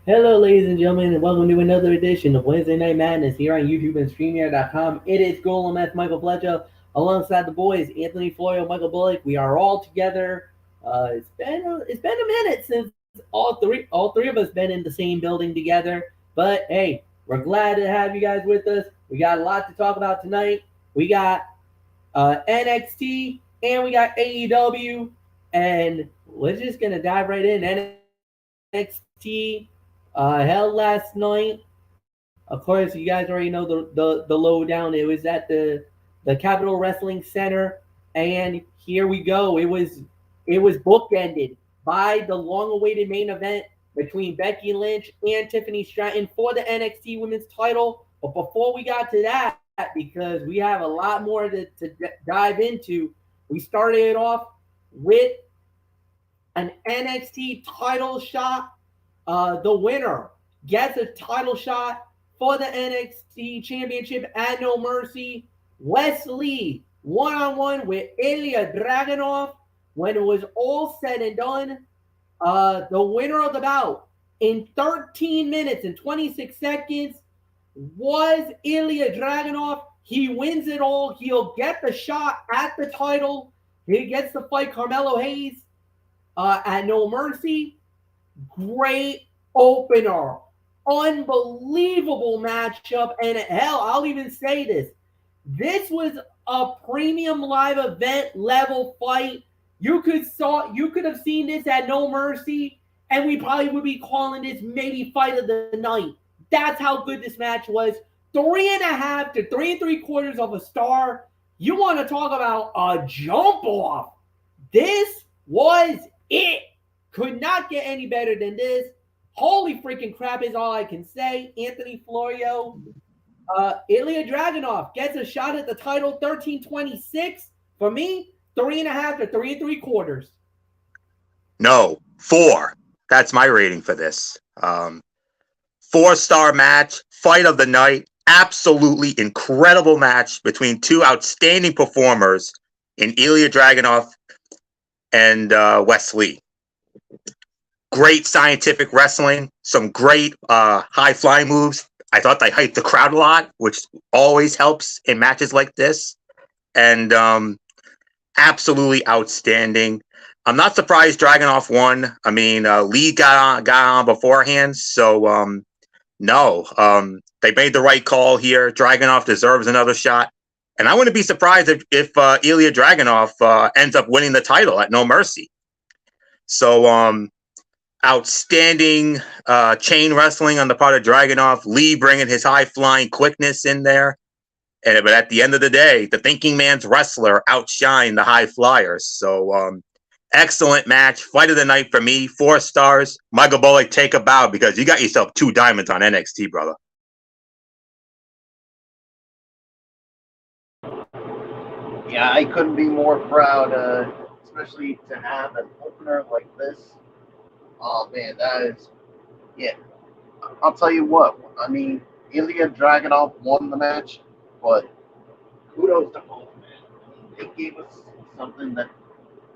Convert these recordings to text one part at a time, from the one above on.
Hello, ladies and gentlemen, and welcome to another edition of Wednesday Night Madness here on YouTube and StreamYard.com. It is Golem S. Michael Fletcher alongside the boys Anthony Florio, Michael Bullock. We are all together. It's been a minute since all three of us been in the same building together. But hey, we're glad to have you guys with us. We got a lot to talk about tonight. We got NXT and we got AEW, and we're just gonna dive right in. NXT held last night. Of course, you guys already know the lowdown. It was at the Capitol Wrestling Center, and here we go. It was bookended by the long-awaited main event between Becky Lynch and Tiffany Stratton for the NXT Women's Title. But before we got to that, because we have a lot more to dive into, we started it off with an NXT title shot. The winner gets a title shot for the NXT Championship at No Mercy. Wesley one-on-one with Ilya Dragunov. When it was all said and done, the winner of the bout in 13 minutes and 26 seconds was Ilya Dragunov. He wins it all. He'll get the shot at the title. He gets to fight Carmelo Hayes at No Mercy. Great opener. Unbelievable matchup. And hell, I'll even say this. This was a premium live event level fight. You could have seen this at No Mercy, and we probably would be calling this maybe fight of the night. That's how good this match was. 3.5 to 3 3/4 of a star. You want to talk about a jump off? This was it. Could not get any better than this. Holy freaking crap is all I can say. Anthony Florio, Ilya Dragunov gets a shot at the title, 13-26. For me, 3.5 to 3 3/4. No, 4. That's my rating for this. 4-star match, fight of the night, absolutely incredible match between two outstanding performers in Ilya Dragunov and Wesley. Great scientific wrestling, some great high flying moves. I thought they hyped the crowd a lot, which always helps in matches like this. And absolutely outstanding. I'm not surprised Dragunov won. I mean, Lee got on beforehand, so no, they made the right call here. Dragunov deserves another shot, and I wouldn't be surprised if Ilya Dragunov ends up winning the title at No Mercy. So outstanding chain wrestling on the part of Dragunov. Lee bringing his high flying quickness in there. But at the end of the day, the thinking man's wrestler outshined the high flyers. So excellent match. Fight of the night for me. 4 stars. Michael Bullock, take a bow because you got yourself 2 diamonds on NXT, brother. Yeah, I couldn't be more proud, especially to have an opener like this. Oh man, that is, yeah. I'll tell you what. I mean, Ilya Dragunov won the match, but kudos to both men. They gave us something that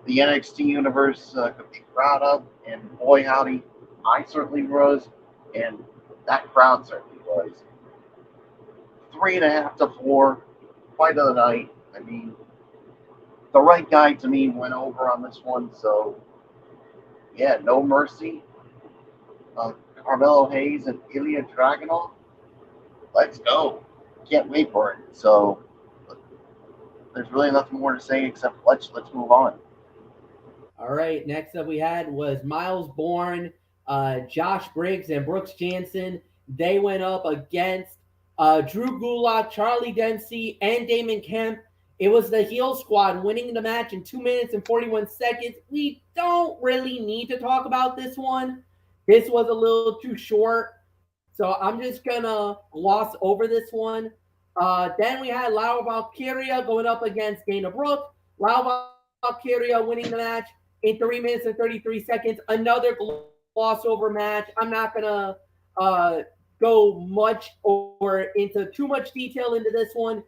the NXT universe could be proud of, and boy howdy, I certainly was, and that crowd certainly was. 3.5 to 4, fight of the night. I mean, the right guy to me went over on this one, so yeah, No Mercy. Carmelo Hayes and Ilya Dragunov. Let's go. Can't wait for it. So there's really nothing more to say except let's move on. All right, next up we had was Miles Bourne, Josh Briggs, and Brooks Jansen. They went up against Drew Gulak, Charlie Dempsey, and Damon Kemp. It was the heel squad winning the match in 2 minutes and 41 seconds. We don't really need to talk about this one. This was a little too short, so I'm just gonna gloss over this one. Then we had Laura Valkyria going up against Dana Brooke. Laura Valkyria winning the match in 3 minutes and 33 seconds. Another gloss over match. I'm not gonna go much or into too much detail into this one.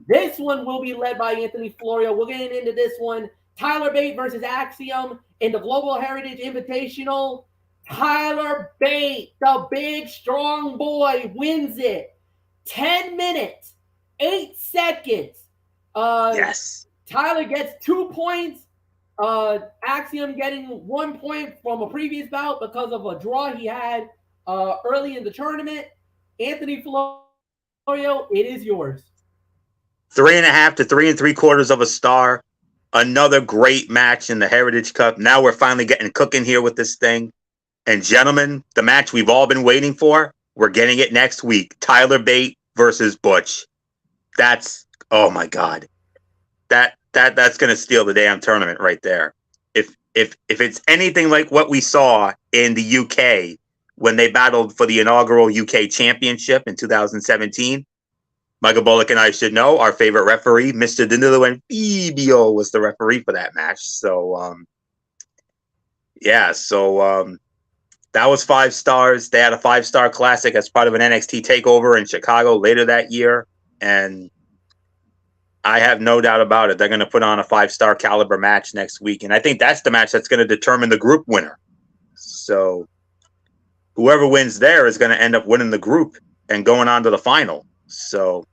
This one will be led by Anthony Florio. We're getting into this one. Tyler Bate versus Axiom in the Global Heritage Invitational. Tyler Bate, the big strong boy, wins it. 10 minutes, 8 seconds. Yes. Tyler gets 2 points. Axiom getting 1 point from a previous bout because of a draw he had early in the tournament. Anthony Florio, it is yours. 3.5 to 3 3/4 of a star. Another great match in the Heritage Cup. Now we're finally getting cooking here with this thing. And gentlemen, the match we've all been waiting for, we're getting it next week. Tyler Bate versus Butch. That's, oh my God. That's gonna steal the damn tournament right there. If it's anything like what we saw in the UK when they battled for the inaugural UK Championship in 2017, Michael Bullock and I should know our favorite referee, Mr. Danilo Anfibio, was the referee for that match. So that was 5 stars. They had a 5-star classic as part of an NXT takeover in Chicago later that year, and I have no doubt about it. They're going to put on a 5-star caliber match next week. And I think that's the match that's going to determine the group winner. So whoever wins there is going to end up winning the group and going on to the final. So,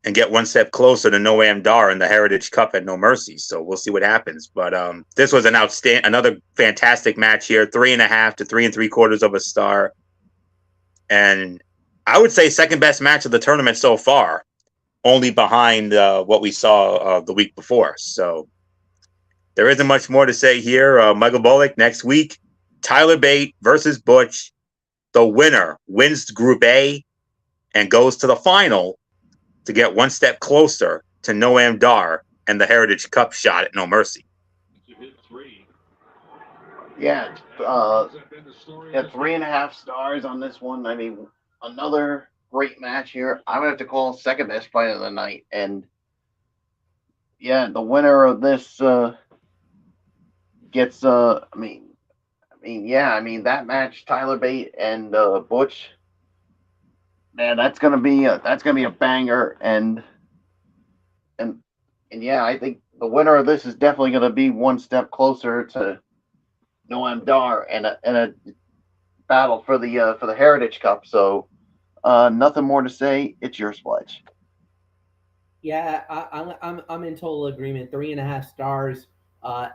and get one step closer to Noam Dar in the Heritage Cup at No Mercy. So we'll see what happens. But this was another fantastic match here. 3.5 to 3 3/4 of a star. And I would say second best match of the tournament so far. Only behind what we saw the week before. So there isn't much more to say here. Michael Bullock next week. Tyler Bate versus Butch. The winner wins Group A and goes to the final to get one step closer to Noam Dar and the Heritage Cup shot at No Mercy. Yeah, 3.5 stars on this one. I mean, another great match here. I'm gonna have to call second best fight of the night, and yeah, the winner of this gets. I mean, that match, Tyler Bate and Butch. Man, that's gonna be a banger, and yeah, I think the winner of this is definitely gonna be one step closer to Noam Dar and a battle for the Heritage Cup. So. Nothing more to say. It's your Pledge. Yeah, I'm in total agreement. 3.5 stars.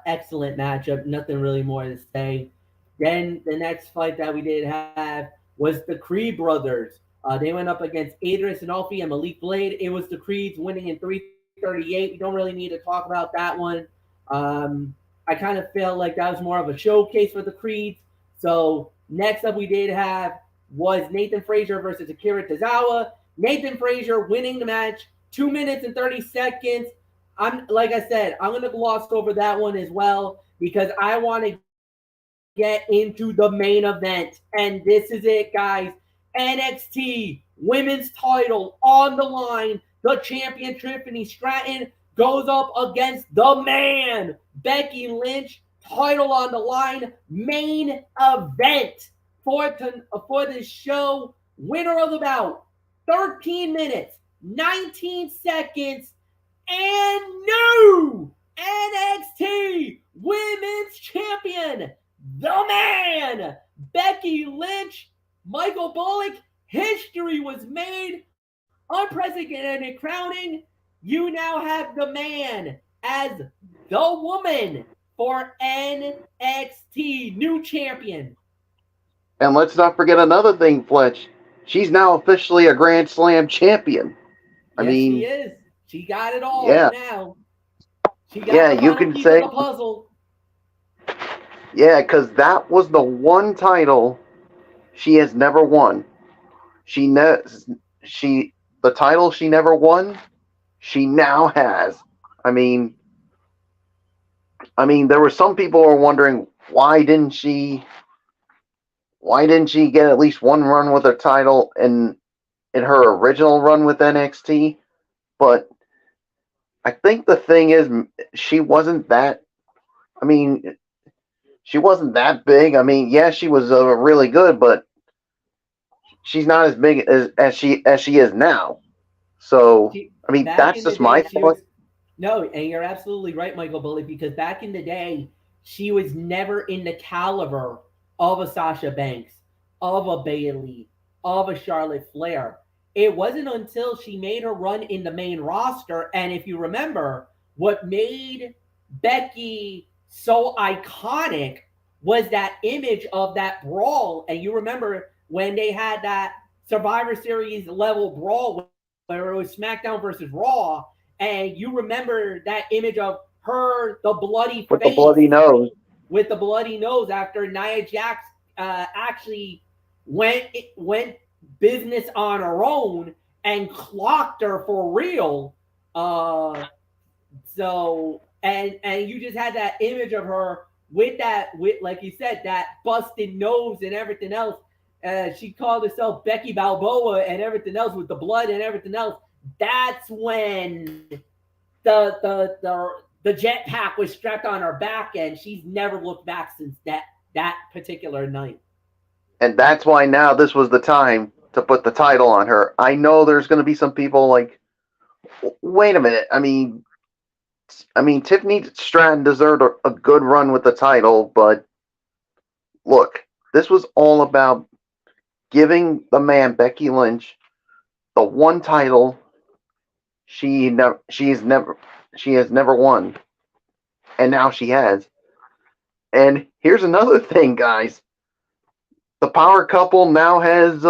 Excellent matchup. Nothing really more to say. Then the next fight that we did have was the Creed brothers. They went up against Adrian Sanolfi and Malik Blade. It was the Creeds winning in 3:38. We don't really need to talk about that one. I kind of felt like that was more of a showcase for the Creeds. So next up we did have was Nathan Frazier versus Akira Tozawa. Nathan Frazier winning the match, 2 minutes and 30 seconds. I'm like I said, I'm gonna gloss over that one as well because I want to get into the main event. And this is it, guys. NXT women's title on the line. The champion Tiffany Stratton goes up against the man, Becky Lynch. Title on the line. Main event for this show. Winner of the bout, 13 minutes, 19 seconds, and new NXT Women's Champion, the man, Becky Lynch. Michael Bullock, history was made. Unprecedented crowning. You now have the man as the woman for NXT, new champion. And let's not forget another thing, Fletch. She's now officially a Grand Slam champion. I mean, she is. She got it all now. She got the you can say the puzzle. Yeah, because that was the one title she has never won. The title she never won, she now has. I mean, there were some people who were wondering why didn't she get at least one run with her title in her original run with NXT? But I think the thing is she wasn't that. I mean, she wasn't that big. I mean, yeah, she was really good, but she's not as big as she is now. So I mean, that's just my thought. No, and you're absolutely right, Michael Bullock, because back in the day, she was never in the caliber of a Sasha Banks, of a Bayley, of a Charlotte Flair. It wasn't until she made her run in the main roster, and if you remember, what made Becky so iconic was that image of that brawl. And you remember when they had that Survivor Series level brawl where it was SmackDown versus Raw, and you remember that image of her, the bloody with face, the bloody nose. with the bloody nose after Nia Jax actually went business on her own and clocked her for real. And you just had that image of her with like you said, that busted nose and everything else. She called herself Becky Balboa and everything else with the blood and everything else. That's when the jetpack was strapped on her back, and she's never looked back since that particular night. And that's why now this was the time to put the title on her. I know there's going to be some people like, wait a minute. I mean, Tiffany Stratton deserved a good run with the title, but look, this was all about giving the man Becky Lynch the one title she has never won, and now she has. And here's another thing, guys. The power couple now has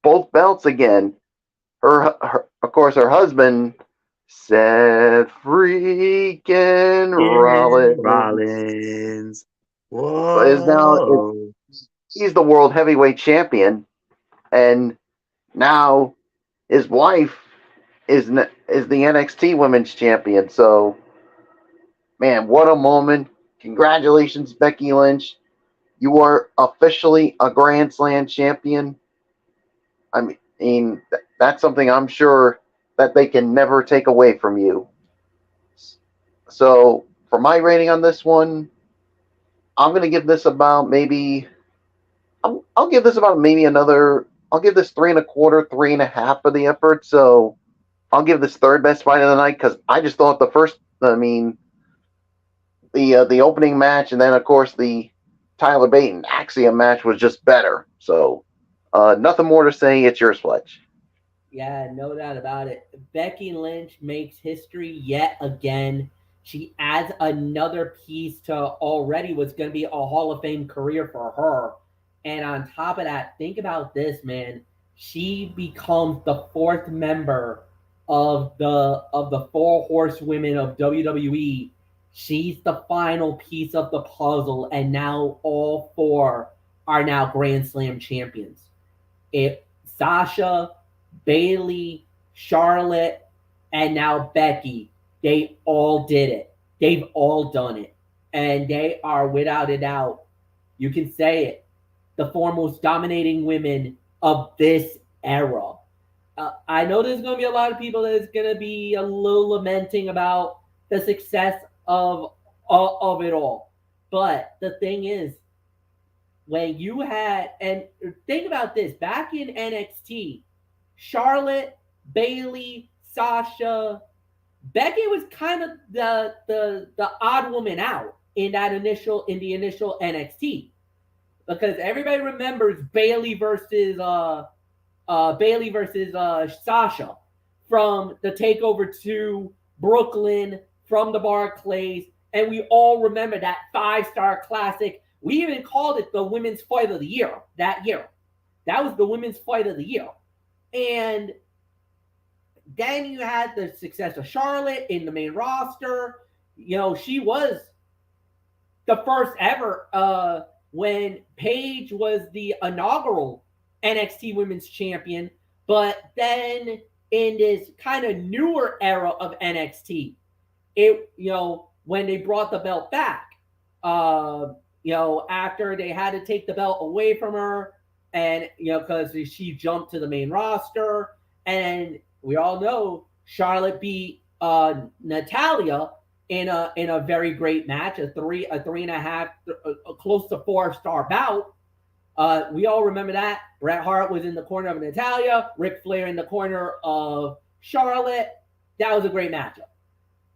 both belts again. Her of course, her husband, Seth freaking Rollins. Whoa. He's the world heavyweight champion, and now his wife is the NXT Women's Champion. So, man, what a moment! Congratulations, Becky Lynch. You are officially a Grand Slam champion. I mean, that's something I'm sure that they can never take away from you. So, for my rating on this one, I'm going to give this about maybe. I'll give this about maybe another. I'll give this 3.25, 3.5 for the effort. So, I'll give this third best fight of the night because I just thought the first. I mean, the opening match and then of course the Tyler Bate and Axiom match was just better. So, nothing more to say. It's yours, Fletch. Yeah, no doubt about it. Becky Lynch makes history yet again. She adds another piece to already what's going to be a Hall of Fame career for her. And on top of that, think about this, man. She becomes the fourth member of the four horsewomen of WWE. She's the final piece of the puzzle, and now all four are now Grand Slam champions. Sasha, Bayley, Charlotte, and now Becky, they all did it. They've all done it. And they are, without a doubt, you can say it, the four most dominating women of this era. I know there's going to be a lot of people that's going to be a little lamenting about the success of it all. But the thing is, when you had, and think about this, back in NXT, Charlotte, Bayley, Sasha, Becky was kind of the odd woman out in the initial NXT, because everybody remembers Bayley versus Sasha from the Takeover 2, Brooklyn, from the Barclays, and we all remember that 5-star classic. We even called it the Women's Fight of the Year that year. That was the Women's Fight of the Year. And then you had the success of Charlotte in the main roster. You know, she was the first ever when Paige was the inaugural NXT Women's Champion. But then in this kind of newer era of NXT, when they brought the belt back, after they had to take the belt away from her, and because she jumped to the main roster, and we all know Charlotte beat Natalya in a very great match, a 3.5, close to 4-star bout. We all remember that. Bret Hart was in the corner of Natalya, Ric Flair in the corner of Charlotte. That was a great matchup.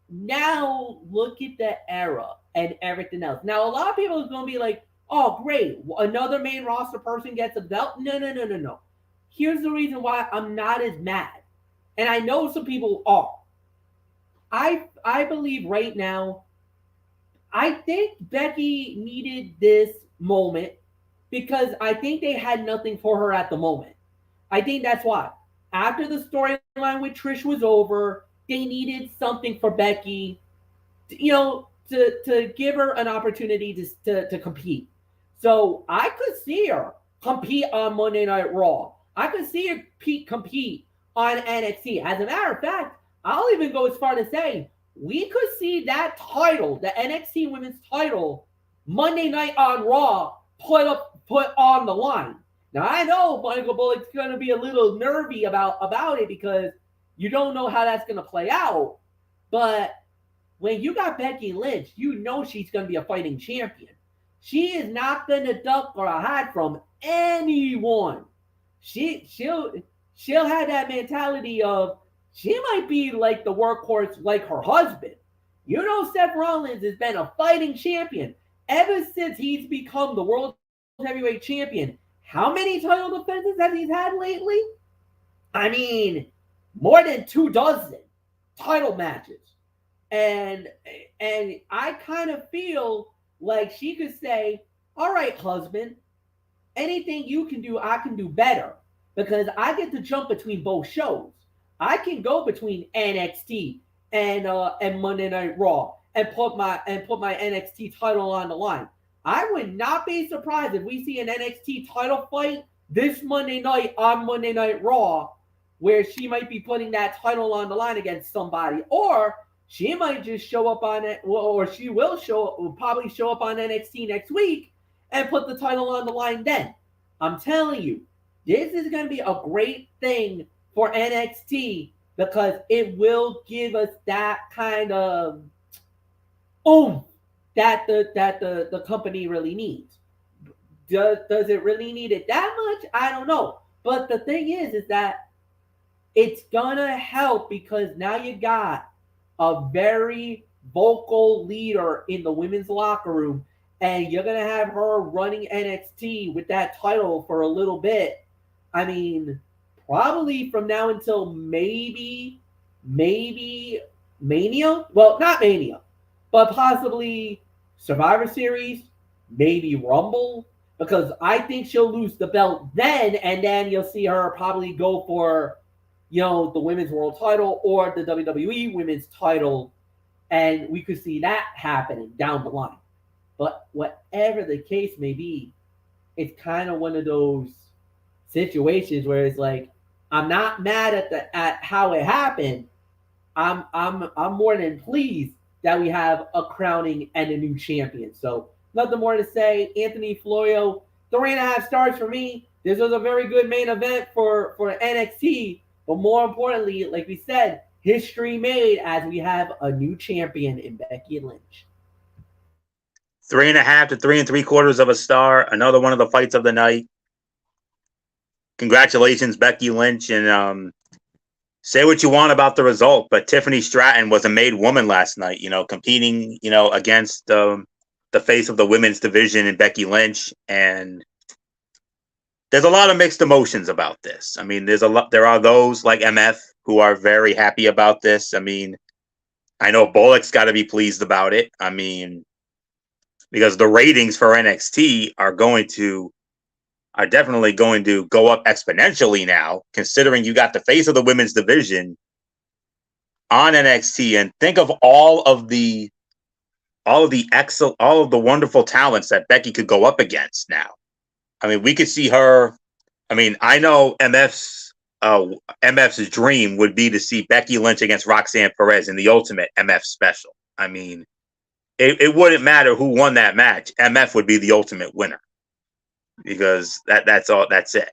Now look at the era, and everything else. Now, a lot of people are going to be like, oh, great, another main roster person gets a belt. No. Here's the reason why I'm not as mad. And I know some people are. I believe right now, I think Becky needed this moment because I think they had nothing for her at the moment. I think that's why. After the storyline with Trish was over, they needed something for Becky, to give her an opportunity to compete. So I could see her compete on Monday Night Raw. I could see her compete on NXT. As a matter of fact, I'll even go as far to say we could see that title, the NXT Women's title, Monday Night on Raw, put on the line. Now I know Michael Bullock's going to be a little nervy about it because you don't know how that's going to play out. But when you got Becky Lynch, you know she's going to be a fighting champion. She is not going to duck or hide from anyone. She'll have that mentality of she might be like the workhorse like her husband. You know, Seth Rollins has been a fighting champion ever since he's become the World Heavyweight Champion. How many title defenses has he had lately? I mean, more than 24 title matches. And I kind of feel like she could say, all right, husband, anything you can do, I can do better because I get to jump between both shows. I can go between NXT and Monday Night Raw and put my NXT title on the line. I would not be surprised if we see an NXT title fight this Monday night on Monday Night Raw, where she might be putting that title on the line against somebody, or she might just show up on it, or she will probably show up on NXT next week and put the title on the line then. I'm telling you, this is going to be a great thing for NXT because it will give us that kind of that the company really needs. Does it really need it that much? I don't know. But the thing is that it's gonna help because now you got a very vocal leader in the women's locker room, and you're gonna have her running NXT with that title for a little bit. I mean, probably from now until maybe Mania. Well, not Mania, but possibly Survivor Series, maybe Rumble, because I think she'll lose the belt then, and then you'll see her probably go for, the women's world title or the WWE women's title, and we could see that happening down the line. But whatever the case may be, it's kind of one of those situations where it's like, I'm not mad at how it happened. I'm more than pleased that we have a crowning and a new champion. So nothing more to say. Anthony Florio, 3.5 stars for me. This was a very good main event for NXT. But more importantly, like we said, history made as we have a new champion in Becky Lynch. 3.5 to 3 3/4 of a star. Another one of the fights of the night. Congratulations, Becky Lynch. And say what you want about the result, but Tiffany Stratton was a made woman last night, competing, against the face of the women's division in Becky Lynch. And there's a lot of mixed emotions about this. I mean, there are those like MF who are very happy about this. I mean, I know Bullock's got to be pleased about it. I mean, because the ratings for NXT are definitely going to go up exponentially now, considering you got the face of the women's division on NXT, and think of all of the wonderful talents that Becky could go up against now. I mean, we could see her. I mean, I know MF's dream would be to see Becky Lynch against Roxanne Perez in the Ultimate MF special. I mean, it wouldn't matter who won that match. MF would be the ultimate winner. Because that's it.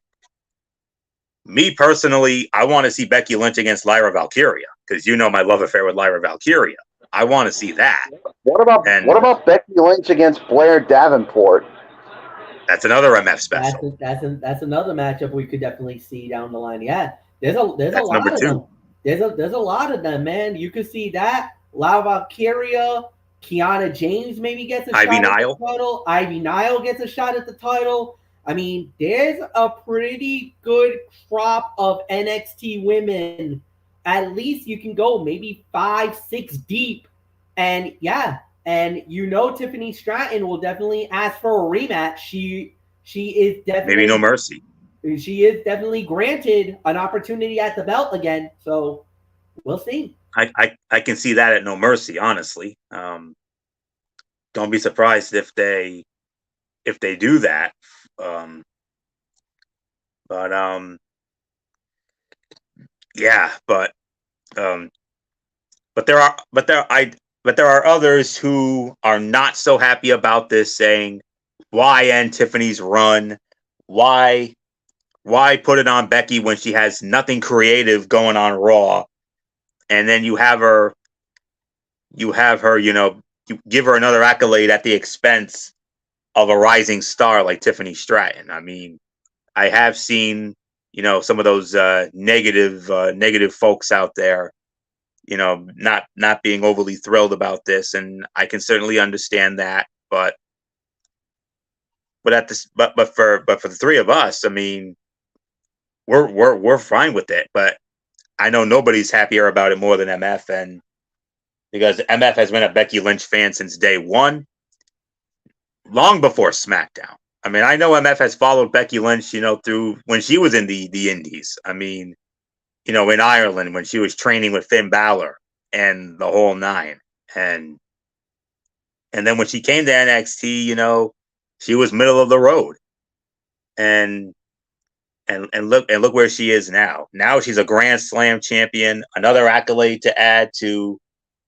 Me personally, I want to see Becky Lynch against Lyra Valkyria because my love affair with Lyra Valkyria. I want to see that. What about Becky Lynch against Blair Davenport? That's another MF special. That's another matchup we could definitely see down the line. Yeah, there's a lot number of 2. them. There's a lot of them, man. You could see that Lyra Valkyria Kiana James maybe gets a Ivy shot Nile. at the title. Ivy Nile gets a shot at the title. I mean, there's a pretty good crop of NXT women. At least you can go maybe 5, 6 deep. And yeah, and Tiffany Stratton will definitely ask for a rematch. She is definitely Maybe No Mercy. She is definitely granted an opportunity at the belt again. So we'll see. I can see that at No Mercy, honestly. Don't be surprised if they do that. Yeah, but there are others who are not so happy about this, saying, why end Tiffany's run? Why put it on Becky when she has nothing creative going on Raw? And then you have her, you give her another accolade at the expense of a rising star like Tiffany Stratton. I mean, I have seen, some of those negative folks out there, not being overly thrilled about this, and I can certainly understand that. But for the three of us, I mean, we're fine with it. But I know nobody's happier about it more than MF, and because MF has been a Becky Lynch fan since day one, long before SmackDown. I mean, I know MF has followed Becky Lynch, through when she was in the Indies. I mean, in Ireland when she was training with Finn Balor and the whole nine. And then when she came to NXT, she was middle of the road. And look where she is now. Now she's a Grand Slam champion, another accolade to add to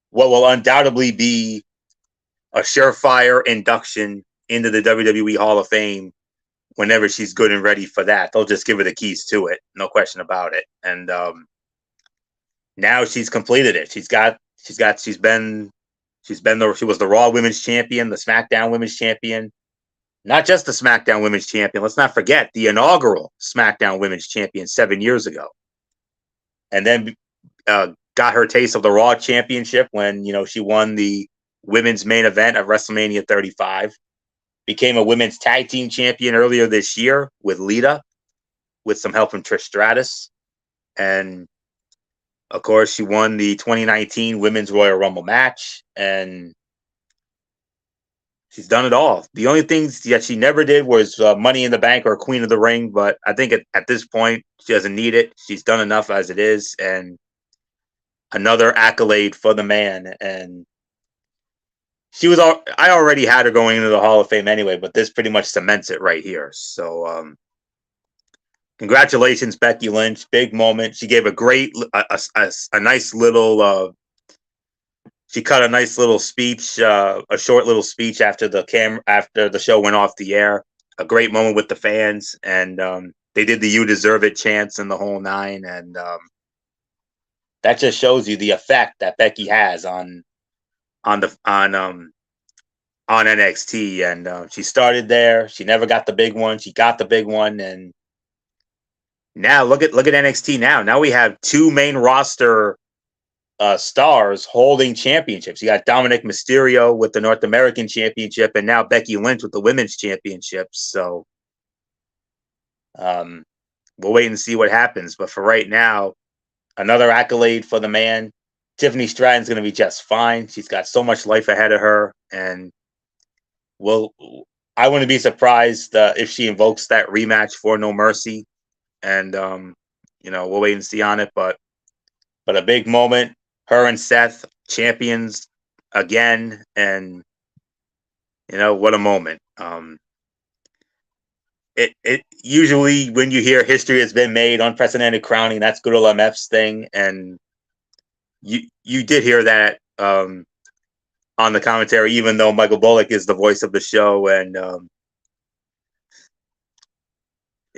what will undoubtedly be a surefire induction into the WWE Hall of Fame whenever she's good and ready for that. They'll just give her the keys to it, no question about it. And now she's completed it. She was the Raw Women's Champion, the SmackDown Women's Champion, not just the SmackDown Women's Champion. Let's not forget the inaugural SmackDown Women's Champion 7 years ago, and then got her taste of the Raw Championship when she won the women's main event of WrestleMania 35. Became a women's tag team champion earlier this year with Lita, with some help from Trish Stratus, and of course, she won the 2019 Women's Royal Rumble match, and she's done it all. The only things that she never did was Money in the Bank or Queen of the Ring, but I think at this point, she doesn't need it. She's done enough as it is, and another accolade for the man. And I already had her going into the Hall of Fame anyway, but this pretty much cements it right here. So, congratulations, Becky Lynch. Big moment. She gave a nice little. She cut a nice little speech, a short little speech after the show went off the air. A great moment with the fans, and they did the "You Deserve It" chants and the whole nine, and that just shows you the effect that Becky has on NXT. And she started there. She never got the big one. She got the big one, and now look at NXT now. Now we have two main roster stars holding championships. You got Dominic Mysterio with the North American Championship, and now Becky Lynch with the Women's Championship. So we'll wait and see what happens. But for right now, another accolade for the man. Tiffany Stratton's going to be just fine. She's got so much life ahead of her, and I wouldn't be surprised if she invokes that rematch for No Mercy. And we'll wait and see on it. But a big moment. Her and Seth champions again, and what a moment. It usually when you hear history has been made, unprecedented crowning, that's good old MF's thing, and you did hear that on the commentary, even though Michael Bullock is the voice of the show, and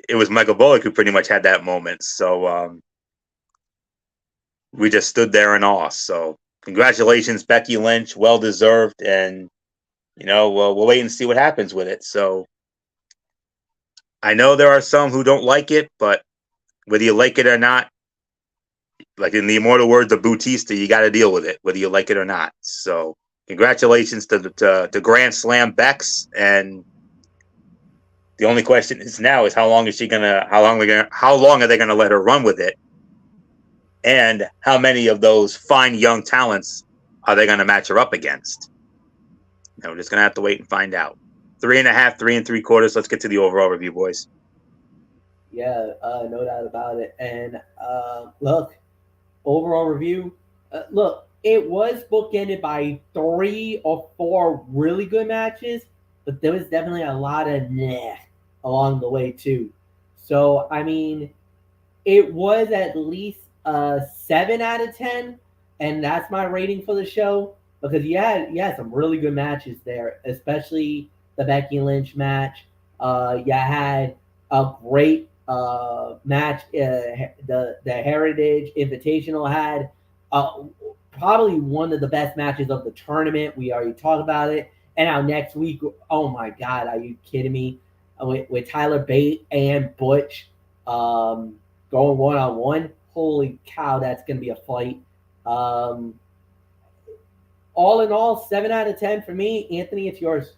it was Michael Bullock who pretty much had that moment. So we just stood there in awe. So congratulations, Becky Lynch, well deserved, and we'll wait and see what happens with it. So I know there are some who don't like it, but whether you like it or not, like in the immortal words of Bautista, you got to deal with it, whether you like it or not. So congratulations to Grand Slam Bex. And the only question is now is how long are they gonna let her run with it? And how many of those fine young talents are they gonna match her up against? We're just gonna have to wait and find out. 3.5, 3 3/4. Let's get to the overall review, boys. Yeah, no doubt about it. And look, overall review. Look, it was bookended by 3 or 4 really good matches, but there was definitely a lot of along the way too. So I mean, it was at least a 7 out of 10, and that's my rating for the show because you had some really good matches there, especially the Becky Lynch match. You had a great match. The Heritage Invitational had uh, probably one of the best matches of the tournament. We already talked about it. And now next week, oh my God, are you kidding me? With Tyler Bate and Butch. Going 1-on-1. Holy cow, that's going to be a fight. All in all, 7 out of 10 for me. Anthony, it's yours.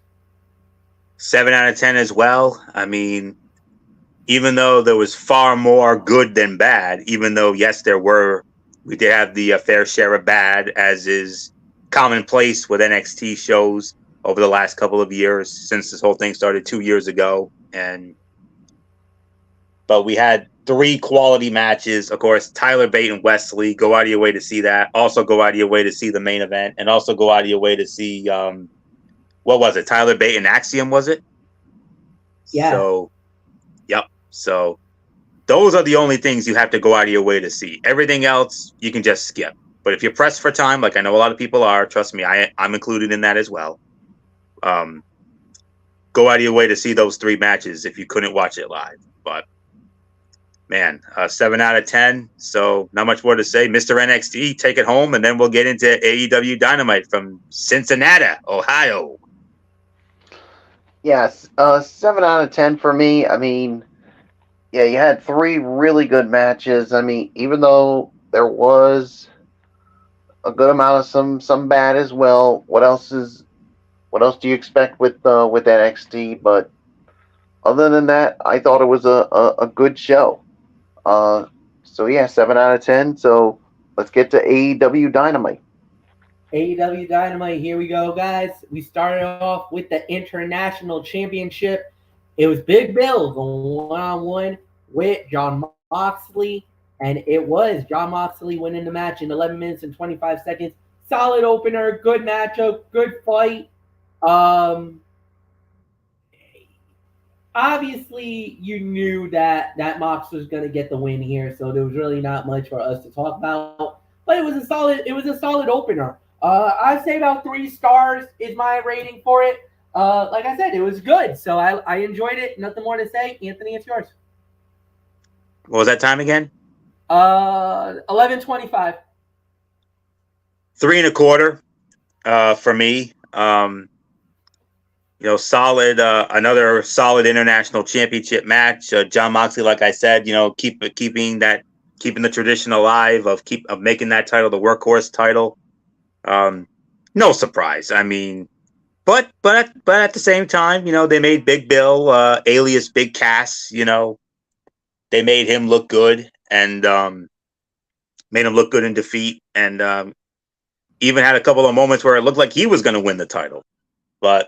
7 out of 10 as well. I mean, even though there was far more good than bad, even though, yes, we did have the fair share of bad, as is commonplace with NXT shows over the last couple of years since this whole thing started 2 years ago. But we had 3 quality matches. Of course, Tyler Bate and Wesley, go out of your way to see that. Also go out of your way to see the main event, and also go out of your way to see, what was it? Tyler Bate and Axiom, was it? Yeah. So, yep. So those are the only things you have to go out of your way to see. Everything else, you can just skip. But if you're pressed for time, like I know a lot of people are, trust me, I'm included in that as well. Go out of your way to see those 3 matches if you couldn't watch it live. But man, 7 out of 10. So not much more to say. Mr. NXT, take it home, and then we'll get into AEW Dynamite from Cincinnati, Ohio. Yes, 7 out of 10 for me. I mean, yeah, you had 3 really good matches. I mean, even though there was a good amount of some bad as well. What else do you expect with NXT? But other than that, I thought it was a good show. So yeah, 7 out of 10. So let's get to AEW Dynamite. AEW Dynamite, here we go, guys. We started off with the International Championship. It was Big Bill going 1-on-1 with Jon Moxley, and it was Jon Moxley winning the match in 11 minutes and 25 seconds. Solid opener, good matchup, good fight. Obviously, you knew that Mox was going to get the win here, so there was really not much for us to talk about. But it was a solid opener. I'd say about 3 stars is my rating for it. Like I said, it was good, so I enjoyed it. Nothing more to say. Anthony, it's yours. What was that time again? 11:25. 3 1/4 for me. Solid. Another solid international championship match. Jon Moxley, like I said, keeping the tradition alive of making that title the workhorse title. No surprise. I mean, but at the same time, they made Big Bill, alias Big Cass. They made him look good and made him look good in defeat, and even had a couple of moments where it looked like he was going to win the title, but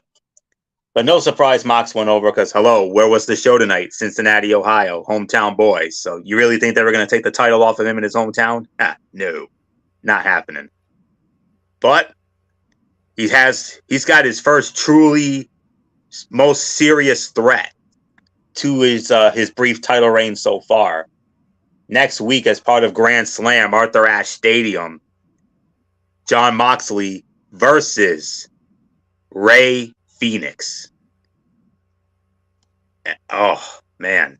no surprise, Mox went over because, hello, where was the show tonight? Cincinnati, Ohio, hometown boy. So you really think they were going to take the title off of him in his hometown? No, not happening. But he's got his first truly most serious threat to his brief title reign so far. Next week, as part of Grand Slam, Arthur Ashe Stadium, Jon Moxley versus Rey Fénix. Oh man,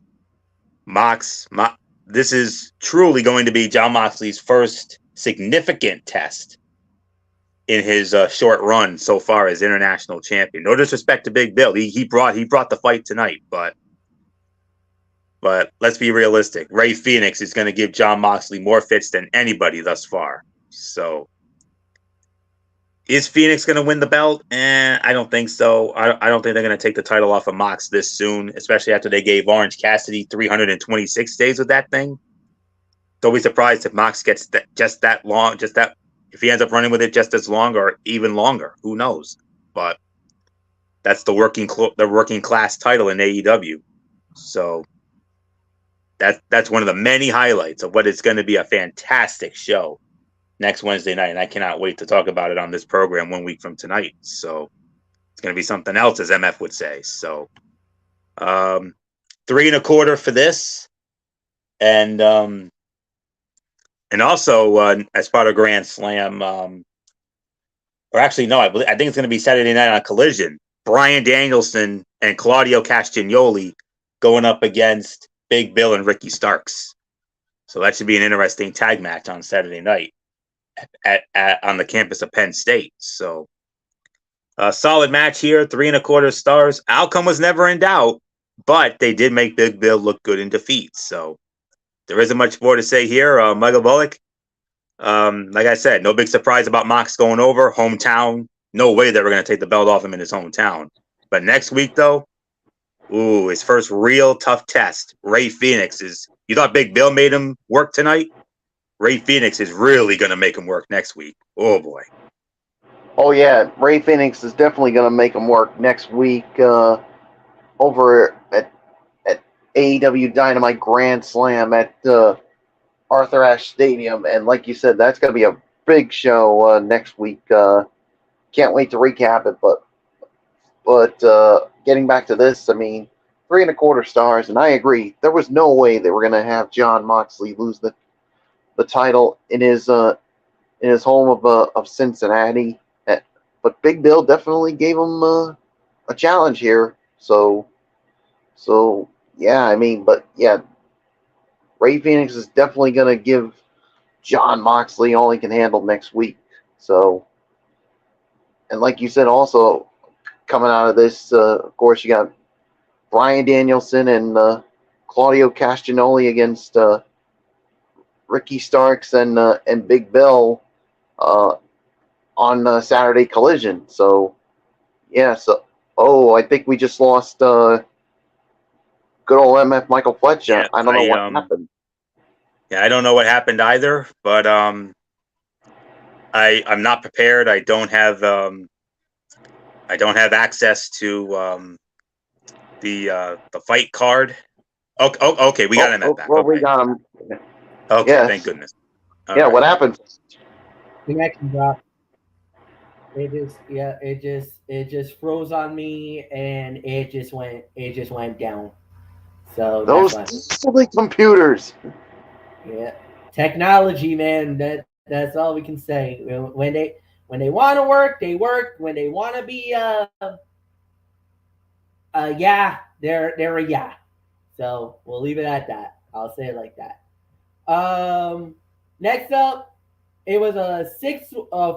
this is truly going to be Jon Moxley's first significant test in his short run so far as international champion. No disrespect to Big Bill, he brought the fight tonight, but let's be realistic. Rey Fénix is going to give Jon Moxley more fits than anybody thus far. So, but let's be realistic. Rey Fénix is going to give Jon Moxley more fits than anybody thus far. So, but let's be realistic. Rey Fénix is going to give Jon Moxley more fits than anybody thus far. So, but let's be realistic. Rey Fénix is going to give Jon Moxley more fits than anybody thus far. So, Is Phoenix going to win the belt? I don't think so. I don't think they're going to take the title off of Mox this soon, especially after they gave Orange Cassidy 326 days with that thing. Don't be surprised if Mox gets that long, if he ends up running with it just as long or even longer. Who knows? But that's the working class title in AEW. So that's one of the many highlights of what is going to be a fantastic show next Wednesday night, and I cannot wait to talk about it on this program 1 week from tonight. So it's going to be something else, as MF would say. So 3.25 for this, and also as part of Grand Slam, or actually no, I think it's going to be Saturday night on Collision. Bryan Danielson and Claudio Castagnoli going up against Big Bill and Ricky Starks. So that should be an interesting tag match on Saturday night on the campus of Penn State. So a solid match here, 3.25 stars. Outcome was never in doubt, but they did make Big Bill look good in defeat. So there isn't much more to say here. Michael Bullock, like I said, no big surprise about Mox going over. Hometown, no way they were going to take the belt off him in his hometown. But next week, though, his first real tough test. Ray Phoenix is. You thought Big Bill made him work tonight? Ray Phoenix is really going to make him work next week. Oh, boy. Oh, yeah. Ray Phoenix is definitely going to make him work next week over at AEW Dynamite Grand Slam at Arthur Ashe Stadium. And like you said, that's going to be a big show next week. Can't wait to recap it. But getting back to this, I mean, 3.25 stars. And I agree. There was no way they were going to have Jon Moxley lose the title in his home of Cincinnati. But Big Bill definitely gave him a challenge here. So yeah, I mean, but yeah, Ray Phoenix is definitely going to give Jon Moxley all he can handle next week. So, and like you said, also coming out of this, of course, you got Bryan Danielson and Claudio Castagnoli against Ricky Starks and Big Bill on Saturday Collision. So, yeah. So, I think we just lost good old MF Michael Fletcher. Yeah, I don't know what happened. Yeah, I don't know what happened either. But I'm not prepared. I don't have access to the fight card. Okay, we got MF back. Well, okay. we got him. Okay, Yes. Thank goodness. All yeah, right. what happened? Connection dropped. It just froze on me, and it just went down. So Those silly computers. Yeah, technology, man. That's all we can say. When they want to work, they work. When they want to be they're a yeah. So we'll leave it at that. I'll say it like that. Next up, it was a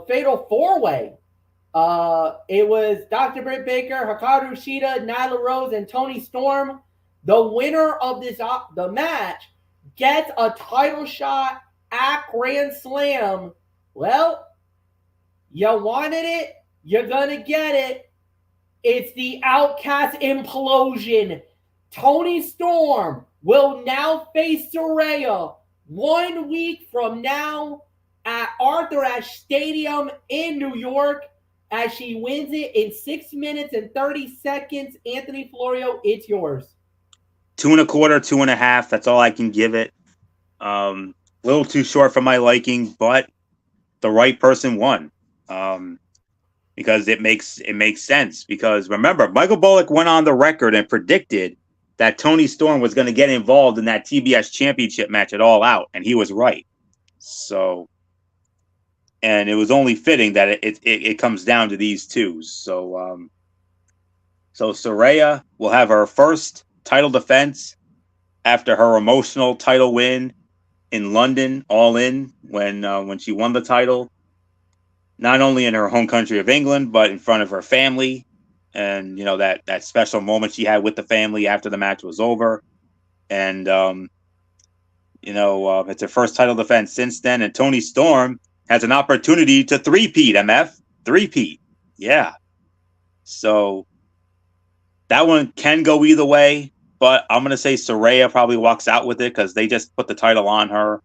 fatal 4-way. It was Dr. Britt Baker, Hikaru Shida, Nyla Rose, and Toni Storm. The winner of the match gets a title shot at Grand Slam. Well, you wanted it, you're gonna get it. It's the Outcast implosion. Toni Storm will now face Saraya 1 week from now at Arthur Ashe Stadium in New York as she wins it in 6 minutes and 30 seconds. Anthony Florio, it's yours. 2.25, 2.5. That's all I can give it. A little too short for my liking, but the right person won. Because it makes sense. Because remember, Michael Bullock went on the record and predicted that Toni Storm was going to get involved in that TBS championship match at All Out, and he was right. So, and it was only fitting that it comes down to these two. So, so Saraya will have her first title defense after her emotional title win in London, All In, when she won the title. Not only in her home country of England, but in front of her family. And, that special moment she had with the family after the match was over. And, it's her first title defense since then. And Toni Storm has an opportunity to three-peat, MF. Three-peat. Yeah. So that one can go either way, but I'm going to say Saraya probably walks out with it because they just put the title on her.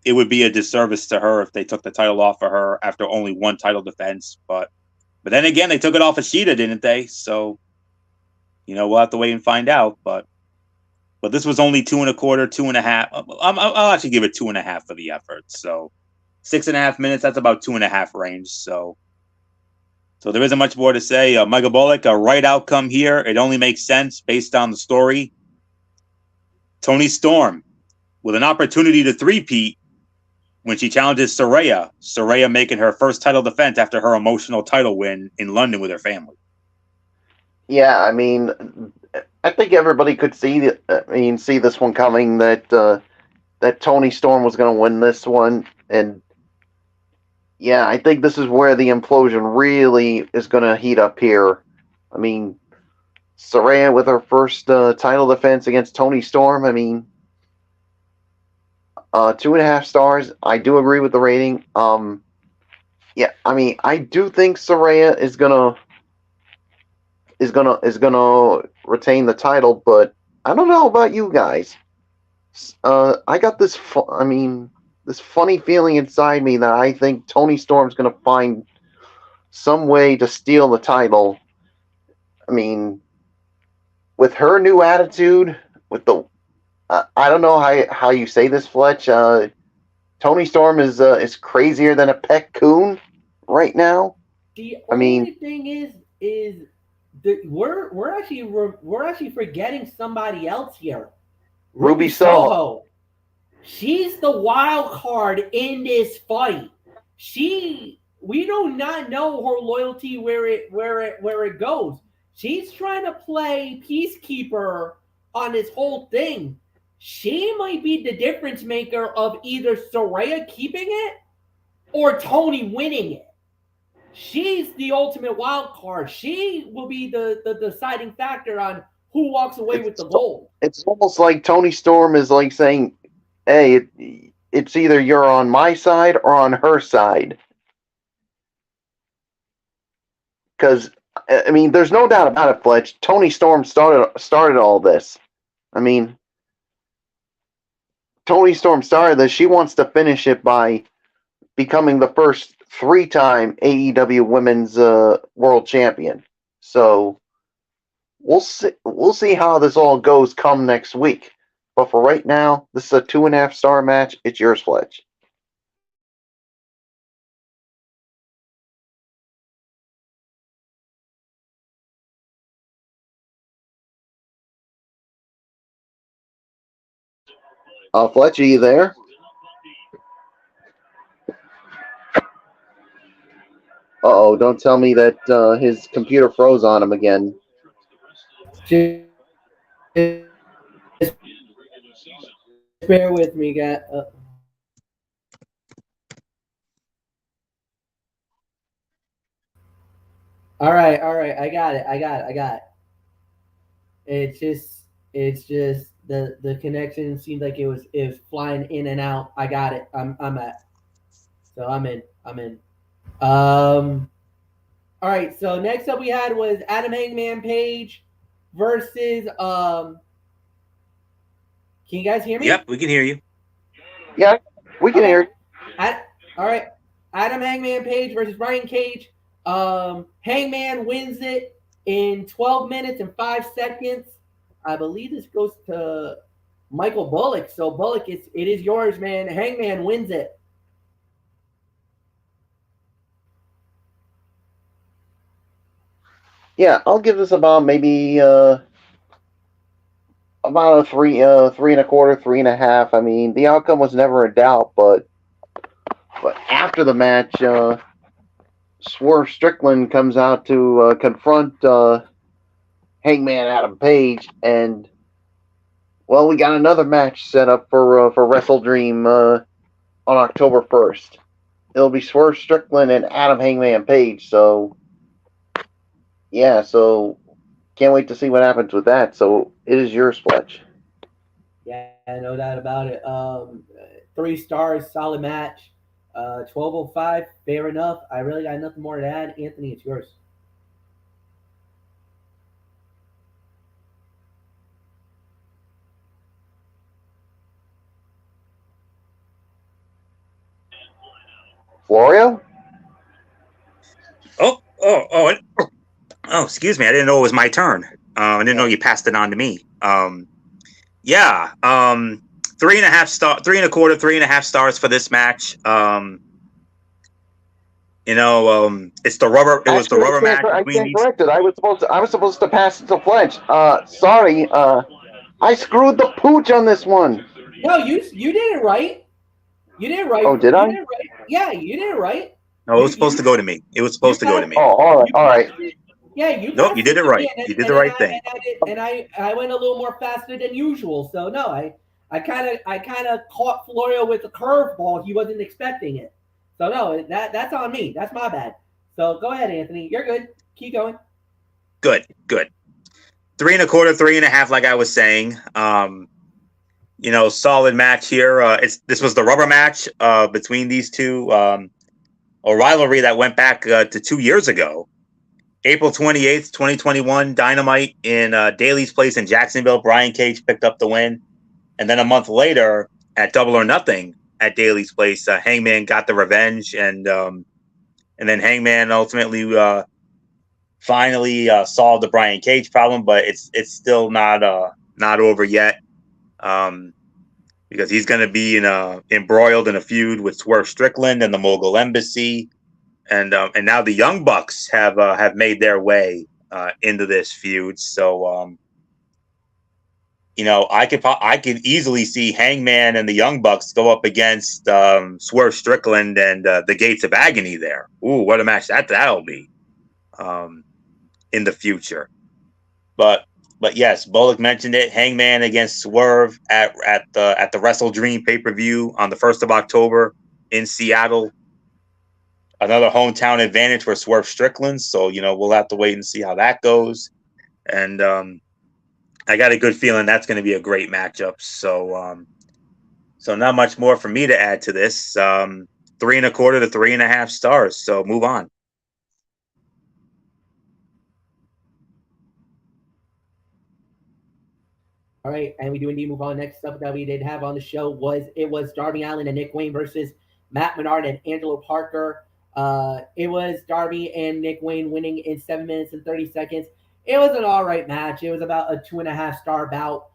It would be a disservice to her if they took the title off of her after only one title defense. But then again, they took it off of Sheeta, didn't they? So, we'll have to wait and find out. But this was only 2.25, 2.5. I'll actually give it 2.5 for the effort. So 6.5 minutes, that's about 2.5 range. So there isn't much more to say. Michael Bullock, a right outcome here. It only makes sense based on the story. Toni Storm with an opportunity to three-peat when she challenges Saraya. Saraya making her first title defense after her emotional title win in London with her family. Yeah, I mean, I think everybody could see this one coming, that Toni Storm was going to win this one, and yeah, I think this is where the implosion really is going to heat up here. I mean, Saraya with her first title defense against Toni Storm. I mean, 2.5 stars. I do agree with the rating. Yeah, I mean, I do think Saraya is gonna retain the title, but I don't know about you guys. I got this. This funny feeling inside me that I think Toni Storm's gonna find some way to steal the title. I mean, with her new attitude, with the I don't know how you say this, Fletch. Toni Storm is crazier than a pet coon right now. The I only mean, thing is we're actually forgetting somebody else here. Ruby Soho. She's the wild card in this fight. We do not know her loyalty where it goes. She's trying to play peacekeeper on this whole thing. She might be the difference maker of either Saraya keeping it or Toni winning it. She's the ultimate wild card. She will be the deciding factor on who walks away with the gold. It's almost like Toni Storm is like saying, "Hey, it's either you're on my side or on her side." Because I mean, there's no doubt about it, Fletch. Toni Storm started all this. I mean, Toni Storm started this. She wants to finish it by becoming the first 3-time AEW Women's World Champion. So we'll see how this all goes come next week. But for right now, this is a 2.5 star match. It's yours, Fletch. Fletch, are you there? Uh-oh, don't tell me that his computer froze on him again. Just bear with me, guys. All right. I got it. It's just the connection seemed like it was flying in and out. I got it. I'm in. All right. So next up we had was Adam Hangman Page versus Can you guys hear me? Yep, we can hear you. Yeah, we can hear you. All right. Adam Hangman Page versus Brian Cage. Hangman wins it in 12 minutes and 5 seconds. I believe this goes to Michael Bullock. So Bullock, it is yours, man. Hangman wins it. Yeah, I'll give this about maybe about a 3.25, 3.5. I mean, the outcome was never a doubt, but after the match, Swerve Strickland comes out to confront Hangman Adam Page, and well, we got another match set up for Wrestle Dream on October 1st. It'll be Swerve Strickland and Adam Hangman Page. So yeah, so can't wait to see what happens with that. So it is yours, Fletch. Yeah, no doubt about it. 3 stars, solid match. 12:05. Fair enough. I really got nothing more to add. Anthony, it's yours. Florio? Oh, excuse me. I didn't know it was my turn. I didn't know you passed it on to me. Yeah. 3.5 3 and a quarter, 3.5 stars for this match. It's the rubber. It was the rubber match I between stand these. corrected. I was supposed to pass it to Fletch. Sorry. I screwed the pooch on this one. No, you did it right. You did it right. Oh, did I? You did it right. Yeah, you did it right. No, it was supposed to go to me. It was supposed to go to me. Oh, all right. Yeah, you. Nope, you did it right. You did the right thing. And I went a little more faster than usual. So no, I kind of caught Florio with a curveball. He wasn't expecting it. So no, that's on me. That's my bad. So go ahead, Anthony. You're good. Keep going. Good. 3 and a quarter, 3.5. Like I was saying, solid match here. This was the rubber match between these two. A rivalry that went back to 2 years ago. April 28th, 2021, Dynamite in Daly's Place in Jacksonville. Brian Cage picked up the win. And then a month later, at Double or Nothing at Daly's Place, Hangman got the revenge. And then Hangman ultimately finally solved the Brian Cage problem. But it's still not over yet, because he's going to be embroiled in a feud with Swerve Strickland and the Mogul Embassy. And now the Young Bucks have made their way into this feud. So I could easily see Hangman and the Young Bucks go up against Swerve Strickland and the Gates of Agony there. Ooh, what a match that'll be in the future. But yes, Bullock mentioned it. Hangman against Swerve at the Wrestle Dream pay-per-view on the 1st of October in Seattle. Another hometown advantage for Swerve Strickland. So, we'll have to wait and see how that goes. And I got a good feeling that's going to be a great matchup. So not much more for me to add to this. 3 and a quarter to 3.5 stars. So move on. All right, and we do indeed move on. Next up that we did have on the show was Darby Allin and Nick Wayne versus Matt Menard and Angelo Parker. It was Darby and Nick Wayne winning in 7 minutes and 30 seconds. It was an all right match. It was about a 2.5 star bout.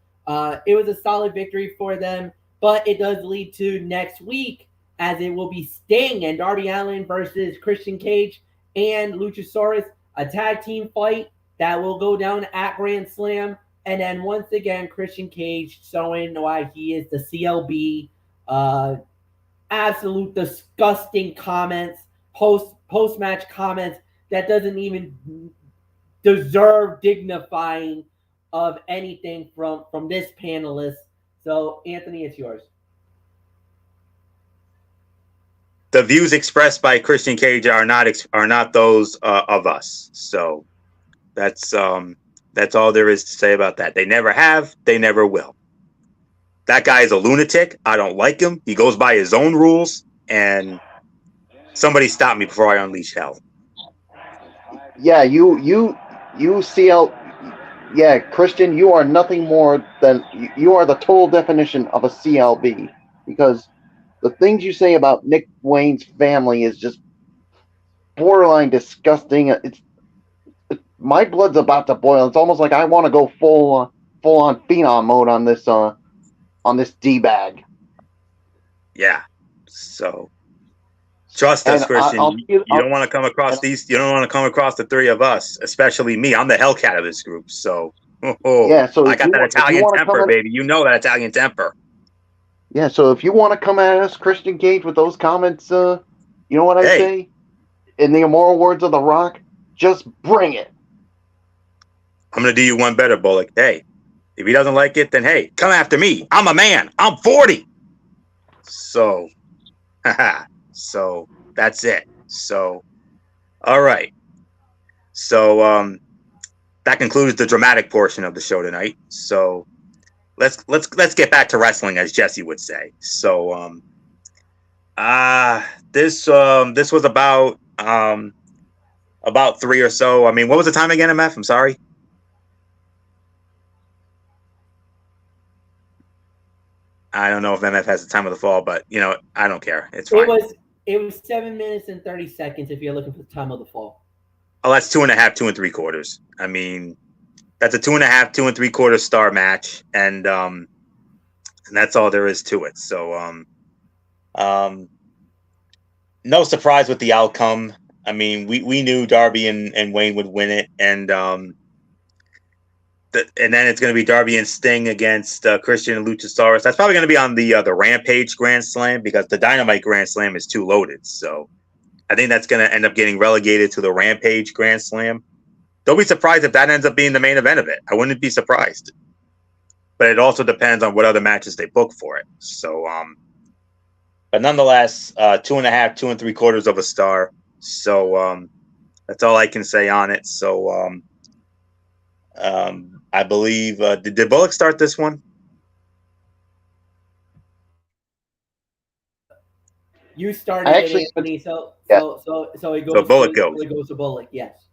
It was a solid victory for them, but it does lead to next week, as it will be Sting and Darby Allin versus Christian Cage and Luchasaurus, a tag team fight that will go down at Grand Slam. And then once again, Christian Cage showing why he is the CLB. Absolute disgusting comments, post-match comments that doesn't even deserve dignifying of anything from this panelist. So, Anthony, it's yours. The views expressed by Christian Cage are not those of us. So that's all there is to say about that. They never have. They never will. That guy is a lunatic. I don't like him. He goes by his own rules. And somebody stop me before I unleash hell. Yeah, you CL. Yeah, Christian, you are nothing more than you are the total definition of a CLB, because the things you say about Nick Wayne's family is just borderline disgusting. My blood's about to boil. It's almost like I want to go full on phenom mode on this D-bag. Yeah. So trust us, Christian. You don't want to come across you don't want to come across the three of us, especially me. I'm the Hellcat of this group. So yeah, so I got that Italian temper, baby. You know that Italian temper. Yeah, so if you want to come at us, Christian Cage, with those comments, you know what I say? In the immortal words of The Rock, just bring it. I'm going to do you one better, Bullock. Hey, if he doesn't like it, then hey, come after me. I'm a man. I'm 40. So, so that's it. So, all right. So, that concludes the dramatic portion of the show tonight. So, let's get back to wrestling, as Jesse would say. So, This was about 3 or so. I mean, what was the time again, MF? I'm sorry. I don't know if MF has the time of the fall, but I don't care. It's fine. It was 7 minutes and 30 seconds if you're looking for the time of the fall. Oh, that's 2.5, 2 3/4. I mean, that's a 2.5, 2 3/4 star match, and that's all there is to it. So, no surprise with the outcome. I mean, we knew Darby and Wayne would win it, and then it's going to be Darby and Sting against Christian and Luchasaurus. That's probably going to be on the Rampage Grand Slam because the Dynamite Grand Slam is too loaded. So I think that's going to end up getting relegated to the Rampage Grand Slam. Don't be surprised if that ends up being the main event of it. I wouldn't be surprised. But it also depends on what other matches they book for it. So, but nonetheless, 2.5, 2 3/4 of a star. So that's all I can say on it. So I believe did Bullock start this one? You started it, Anthony. So it goes. So Bullock goes. It goes to Bullock. Yes.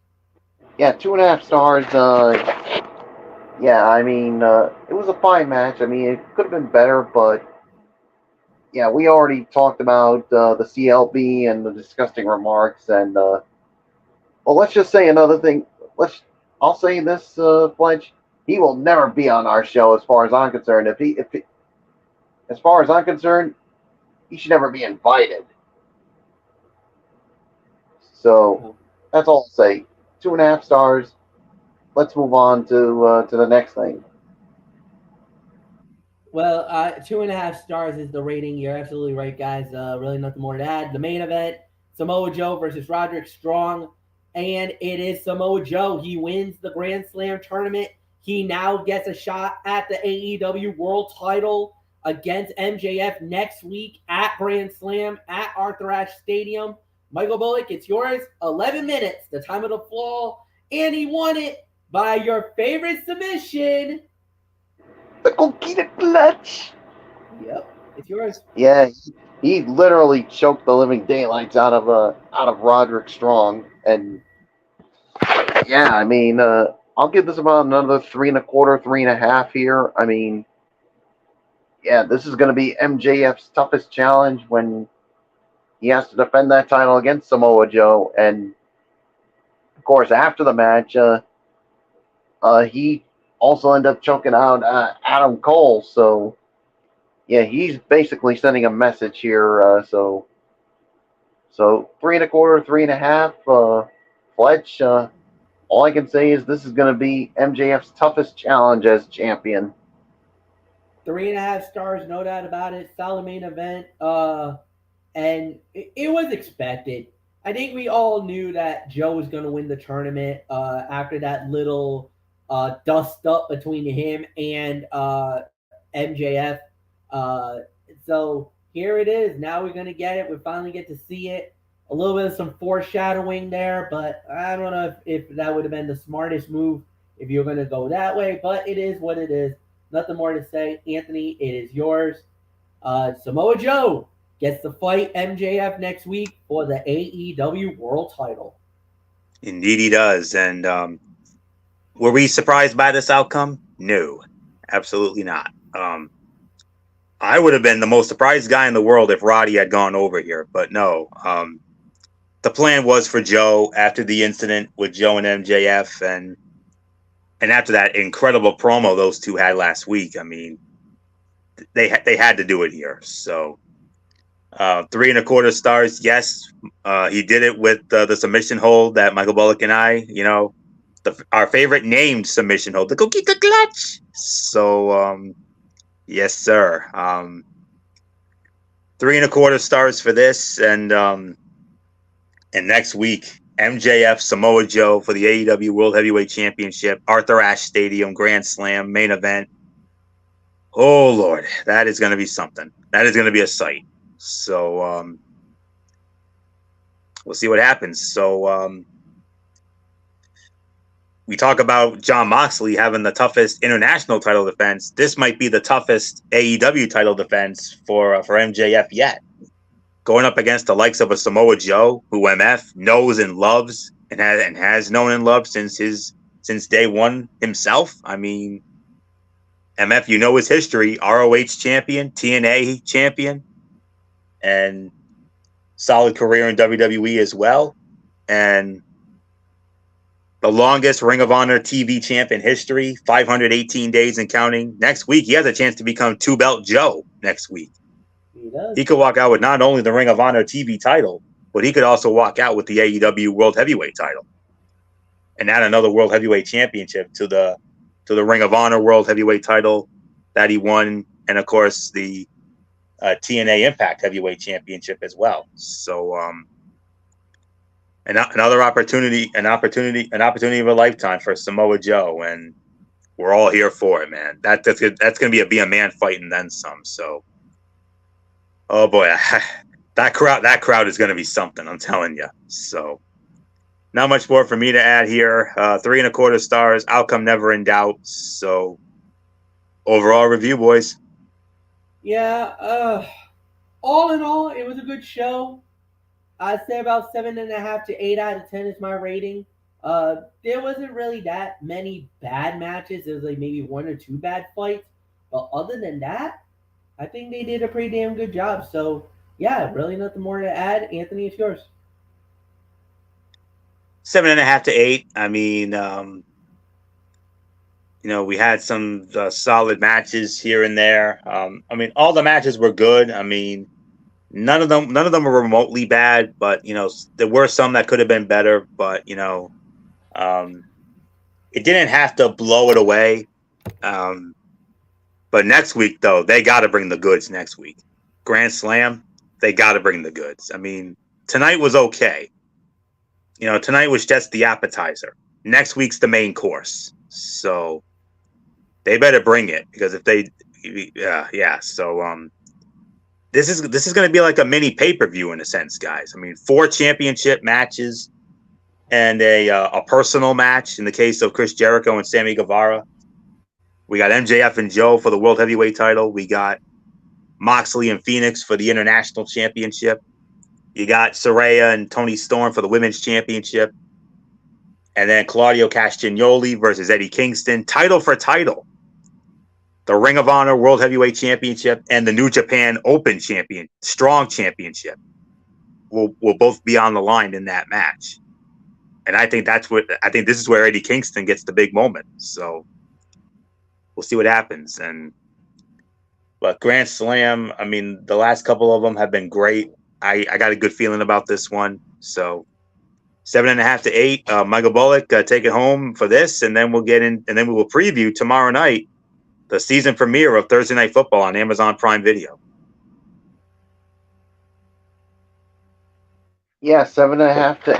Yeah, 2.5 stars. Yeah, I mean, it was a fine match. I mean, it could have been better, but yeah, we already talked about the CLB and the disgusting remarks, and well, let's just say another thing. I'll say this, Fletch. He will never be on our show, as far as I'm concerned. As far as I'm concerned, he should never be invited. So that's all I'll say. 2.5 stars. Let's move on to the next thing. Well, 2.5 stars is the rating. You're absolutely right, guys. Really nothing more to add. The main event, Samoa Joe versus Roderick Strong. And it is Samoa Joe. He wins the Grand Slam tournament. He now gets a shot at the AEW World title against MJF next week at Grand Slam at Arthur Ashe Stadium. Michael Bullock, it's yours. 11 minutes, the time of the fall. And he won it by your favorite submission. The Coquina Clutch. Yep, it's yours. Yeah, he literally choked the living daylights out of Roderick Strong, and yeah, I mean, I'll give this about another 3 1/4, 3.5 here. I mean, yeah, this is going to be MJF's toughest challenge when he has to defend that title against Samoa Joe, and of course, after the match, he also ended up choking out Adam Cole. So, yeah, he's basically sending a message here. So 3 1/4, 3.5. Fletch. All I can say is this is going to be MJF's toughest challenge as champion. 3.5 stars, no doubt about it. Solid main event. And it was expected. I think we all knew that Joe was going to win the tournament after that little dust up between him and MJF. So here it is. Now we're going to get it. We finally get to see it. A little bit of some foreshadowing there, but I don't know if that would have been the smartest move if you're going to go that way. But it is what it is. Nothing more to say. Anthony, it is yours. Samoa Joe gets to fight MJF next week for the AEW World title. Indeed he does. And were we surprised by this outcome? No, absolutely not. I would have been the most surprised guy in the world if Roddy had gone over here, but no. The plan was for Joe after the incident with Joe and MJF and after that incredible promo those two had last week. I mean, they had to do it here. So 3 1/4 stars. Yes, he did it with the submission hold that Michael Bullock and I, our favorite named submission hold, the Coquina Clutch. So, yes, sir. 3 1/4 stars for this, and next week, MJF Samoa Joe for the AEW World Heavyweight Championship, Arthur Ashe Stadium Grand Slam main event. Oh Lord, that is going to be something. That is going to be a sight. So we'll see what happens. So we talk about Jon Moxley having the toughest international title defense. This might be the toughest AEW title defense for MJF yet. going up against the likes of a Samoa Joe, who MF knows and loves and has known and loved since day one himself. I mean, MF, you know his history: ROH champion, TNA champion, and solid career in WWE as well, and the longest Ring of Honor TV champ in history, 518 days and counting. Next week, he has a chance to become two-belt Joe next week. He does. He could walk out with not only the Ring of Honor TV title, but he could also walk out with the AEW World Heavyweight title and add another World Heavyweight Championship to the Ring of Honor World Heavyweight title that he won, and of course the TNA Impact Heavyweight Championship as well. So, another opportunity of a lifetime for Samoa Joe, and we're all here for it, man. That's going to be a man fight and then some. So, oh boy, that crowd is going to be something, I'm telling you. So, not much more for me to add here. 3.25 stars. Outcome never in doubt. So, overall review, boys. Yeah. All in all, it was a good show. I'd say about 7.5 to 8 out of 10 is my rating. There wasn't really that many bad matches. There was like maybe 1 or 2 bad fights. But other than that, I think they did a pretty damn good job. So, yeah, really nothing more to add. Anthony, it's yours. 7.5 to 8. I mean, we had some solid matches here and there. I mean, all the matches were good. I mean, none of them were remotely bad, but there were some that could have been better. But it didn't have to blow it away. But next week, though, they got to bring the goods. Next week, Grand Slam, they got to bring the goods. I mean, tonight was okay. Tonight was just the appetizer. Next week's the main course. So they better bring it, because if they, yeah. So this is going to be like a mini pay-per-view in a sense, guys. I mean, 4 championship matches and a personal match in the case of Chris Jericho and Sammy Guevara. We got MJF and Joe for the World Heavyweight title. We got Moxley and Phoenix for the International Championship. You got Saraya and Toni Storm for the Women's Championship. And then Claudio Castagnoli versus Eddie Kingston, title for title. The Ring of Honor World Heavyweight Championship and the New Japan Open Strong Championship will both be on the line in that match. And I think this is where Eddie Kingston gets the big moment. So we'll see what happens. But Grand Slam, I mean, the last couple of them have been great. I got a good feeling about this one. So 7.5 to 8. Michael Bullock, take it home for this, and then we'll get in, and then we will preview tomorrow night the season premiere of Thursday Night Football on Amazon Prime Video. Yeah, 7.5 to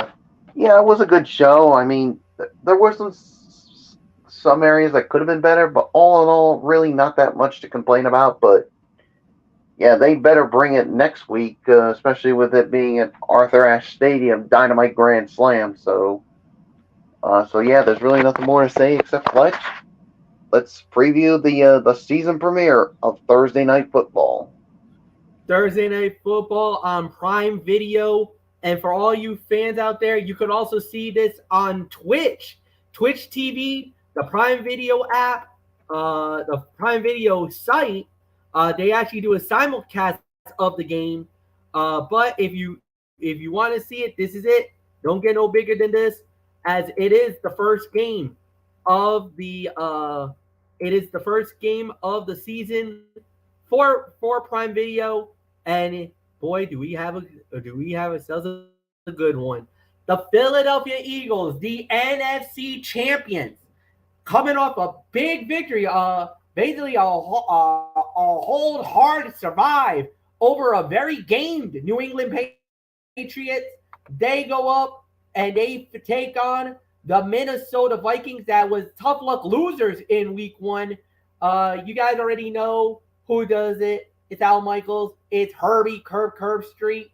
8. Yeah, it was a good show. I mean, there were some areas that could have been better, but all in all, really not that much to complain about. But yeah, they better bring it next week, especially with it being at Arthur Ashe Stadium, Dynamite Grand Slam. So yeah, there's really nothing more to say except let's preview the season premiere of Thursday Night Football. Thursday Night Football on Prime Video. And for all you fans out there, you could also see this on Twitch TV, the Prime Video app, the Prime Video site. They actually do a simulcast of the game. But if you want to see it, this is it. Don't get no bigger than this, as it is the first game of the season for Prime Video. And boy, do we have ourselves a good one. The Philadelphia Eagles, the NFC champions, coming off a big victory, basically a hold hard survive over a very gamed New England Patriots. They go up and they take on the Minnesota Vikings that was tough luck losers in week 1. You guys already know who does it. It's Al Michaels. It's Herbie Curb Street.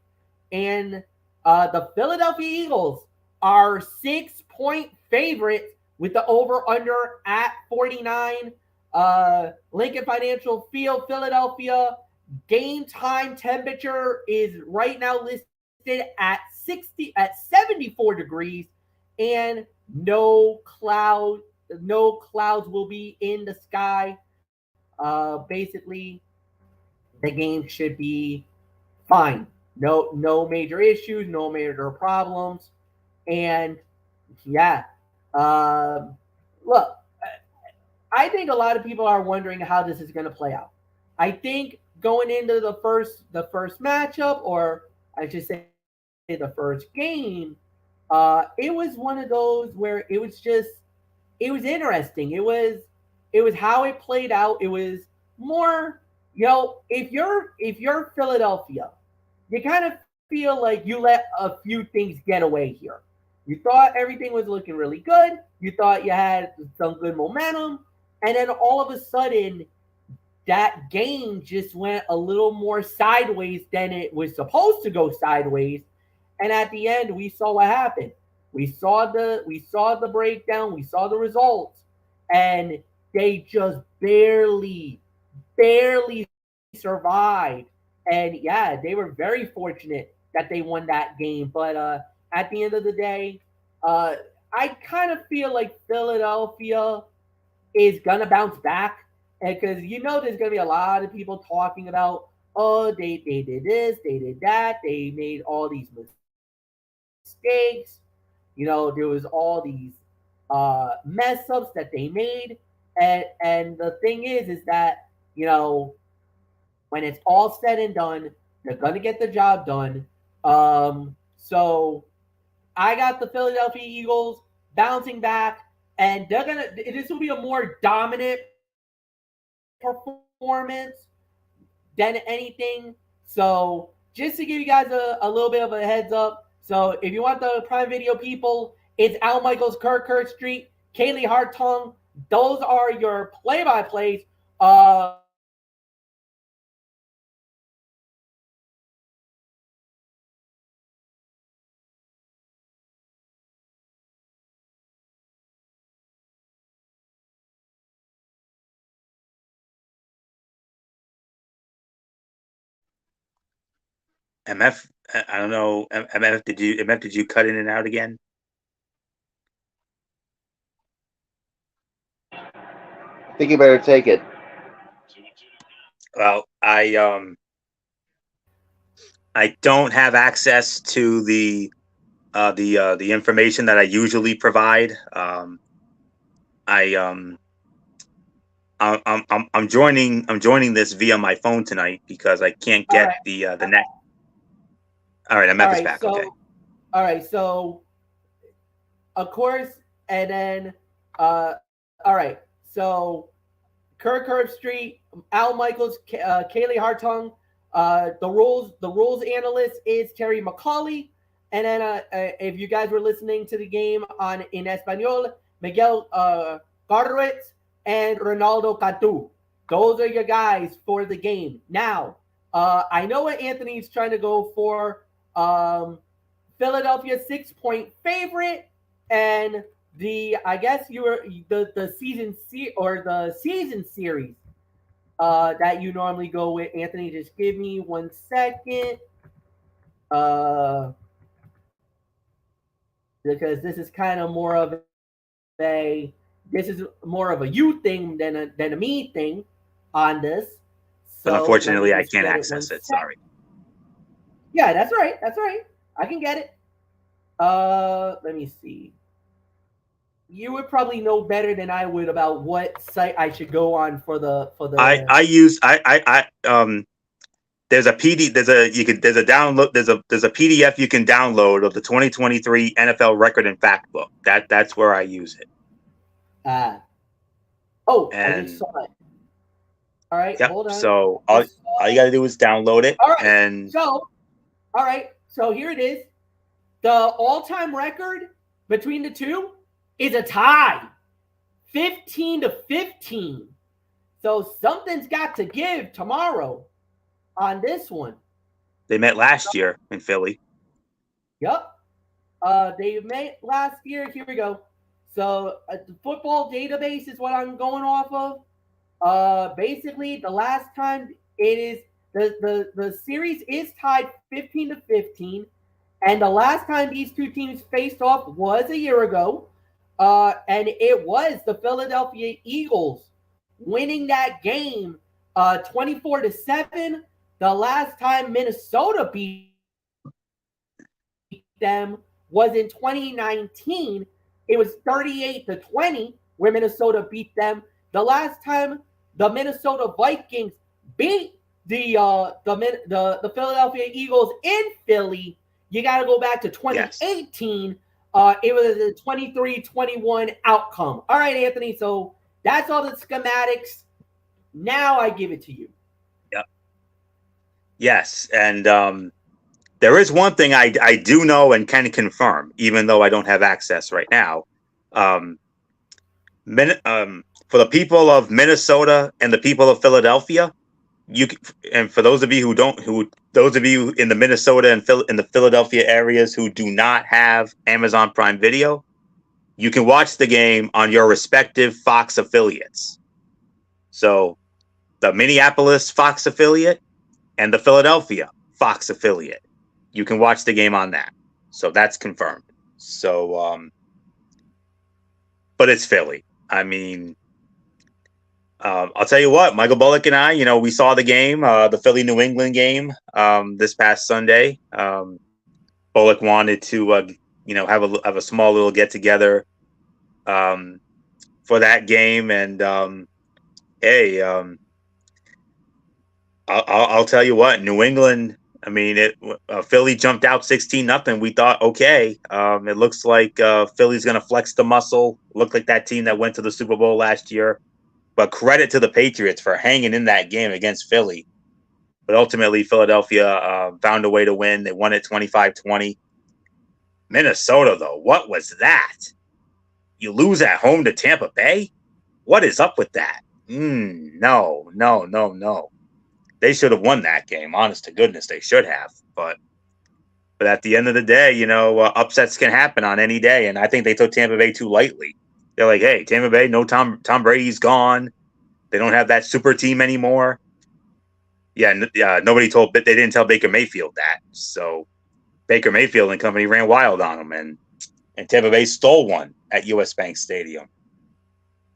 And the Philadelphia Eagles are 6-point favorites with the over-under at 49. Lincoln Financial Field, Philadelphia. Game time temperature is right now listed at 74 degrees, and no clouds will be in the sky. Basically, the game should be fine. No major issues, no major problems, and yeah. Um, Look, I think a lot of people are wondering how this is going to play out. I think going into the first matchup, or I should say the first game, it was one of those where it was interesting. It was how it played out. It was more, if you're Philadelphia, you kind of feel like you let a few things get away here. You thought everything was looking really good. You thought you had some good momentum, and then all of a sudden, that game just went a little more sideways than it was supposed to go sideways. And at the end, we saw what happened. We saw the breakdown. We saw the results, and they just barely survived. And yeah, they were very fortunate that they won that game. But at the end of the day, uh, I kind of feel like Philadelphia is gonna bounce back, because there's gonna be a lot of people talking about, oh, they did this, they did that, they made all these mistakes. There was all these mess ups that they made, and the thing is that you know when it's all said and done, they're gonna get the job done. So I got the Philadelphia Eagles bouncing back, and they're gonna. This will be a more dominant performance than anything. So just to give you guys a little bit of a heads up. So if you want the Prime Video people, it's Al Michaels, Kirk Street, Kaylee Hartung. Those are your play-by-plays. MF, I don't know if you want to say anything about MF, I don't know. MF, did you cut in and out again? I think you better take it. Well, I don't have access to the information that I usually provide. I I'm joining this via my phone tonight because I can't all get right, the net. All right, all MF is right. back. Okay. So of course, and then all right. So Kirk Street, Al Michaels, Kaylee Hartung. The rules analyst is Terry McCauley, and then if you guys were listening to the game on in Espanol, Miguel Carruetz and Ronaldo Catu. Those are your guys for the game. Now, I know what Anthony's trying to go for. Philadelphia 6-point favorite, and the I guess you were the season series that you normally go with. Anthony, just give me 1 second. Uh, because this is kind of more of a you thing than a me thing on this. But So let me unfortunately, I just can't get it one access it. sec. Sorry. Yeah, that's right. That's right. I can get it. Let me see. You would probably know better than I would about what site I should go on for the. I use I there's a PD there's a you can there's a download there's a PDF you can download of the 2023 NFL record and fact book. That's where I use it. Uh, oh, I just And saw it. All right, yep. hold on. So all Just saw you it. got to do is download it. All right. And So, all right. So here it is. The all-time record between the two is a tie, 15-15. So something's got to give tomorrow on this one. they met last year in Philly. Yep. They met last year. Here we go. So the football database is what I'm going off of. Basically, the last time it is The series is tied 15-15, and the last time these two teams faced off was a year ago, and it was the Philadelphia Eagles winning that game 24-7. The last time Minnesota beat them was in 2019. It was 38-20 where Minnesota beat them. The last time the Minnesota Vikings beat the Philadelphia Eagles in Philly, you got to go back to 2018. Yes. It was a 23-21 outcome. All right, Anthony. So that's all the schematics. Now I give it to you. Yep. Yes, and there is one thing I do know and can confirm, even though I don't have access right now. For the people of Minnesota and the people of Philadelphia, and for those of you those of you in the Minnesota and in the Philadelphia areas who do not have Amazon Prime Video, you can watch the game on your respective Fox affiliates. So the Minneapolis Fox affiliate and the Philadelphia Fox affiliate. You can watch the game on that. So that's confirmed. So, but it's Philly. I mean, I'll tell you what, Michael Bullock and I, we saw the game, the Philly New England game, this past Sunday. Bullock wanted to, have a small little get together, for that game. And, hey, I'll tell you what, New England, I mean, Philly jumped out 16-0. We thought, okay, it looks like Philly's going to flex the muscle. Looked like that team that went to the Super Bowl last year. But credit to the Patriots for hanging in that game against Philly. But ultimately, Philadelphia found a way to win. They won it 25-20. Minnesota, though, what was that? You lose at home to Tampa Bay? What is up with that? No. They should have won that game. Honest to goodness, they should have. But at the end of the day, upsets can happen on any day. And I think they took Tampa Bay too lightly. They're like, hey, Tampa Bay, no Tom Brady's gone. They don't have that super team anymore. Yeah, they didn't tell Baker Mayfield that. So Baker Mayfield and company ran wild on them, and Tampa Bay stole one at US Bank Stadium.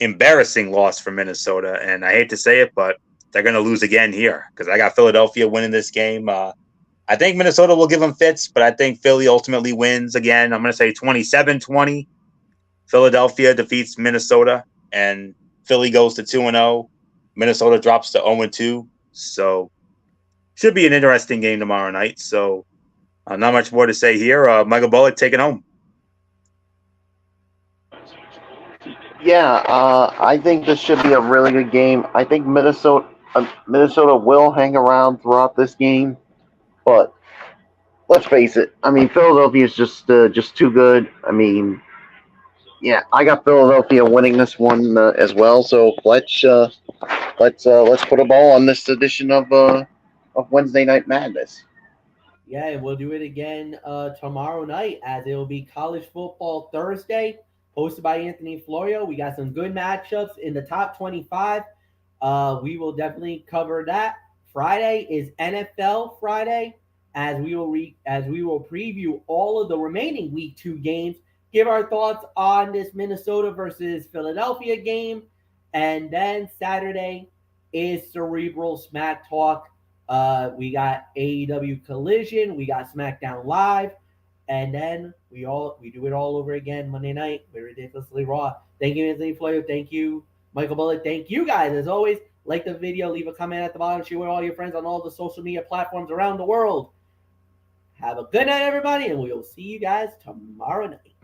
Embarrassing loss for Minnesota, and I hate to say it, but they're going to lose again here because I got Philadelphia winning this game. I think Minnesota will give them fits, but I think Philly ultimately wins again. I'm going to say 27-20. Philadelphia defeats Minnesota, and Philly goes to 2-0. Minnesota drops to 0-2. So should be an interesting game tomorrow night. So not much more to say here. Michael Bullock, take it home. Yeah, I think this should be a really good game. I think Minnesota will hang around throughout this game, but let's face it. I mean, Philadelphia is just too good. I mean, yeah, I got Philadelphia winning this one as well. So let's put a ball on this edition of Wednesday Night Madness. Yeah, and we'll do it again tomorrow night, as it will be College Football Thursday, hosted by Anthony Florio. We got some good matchups in the top 25. We will definitely cover that. Friday is NFL Friday, as we will preview all of the remaining Week 2 games, give our thoughts on this Minnesota versus Philadelphia game, and then Saturday is Cerebral Smack Talk. We got AEW Collision, we got SmackDown Live, and then we do it all over again Monday night. We're ridiculously raw. Thank you, Anthony Florio. Thank you, Michael Bullock. Thank you guys, as always. Like the video, leave a comment at the bottom, share with all your friends on all the social media platforms around the world. Have a good night, everybody, and we will see you guys tomorrow night.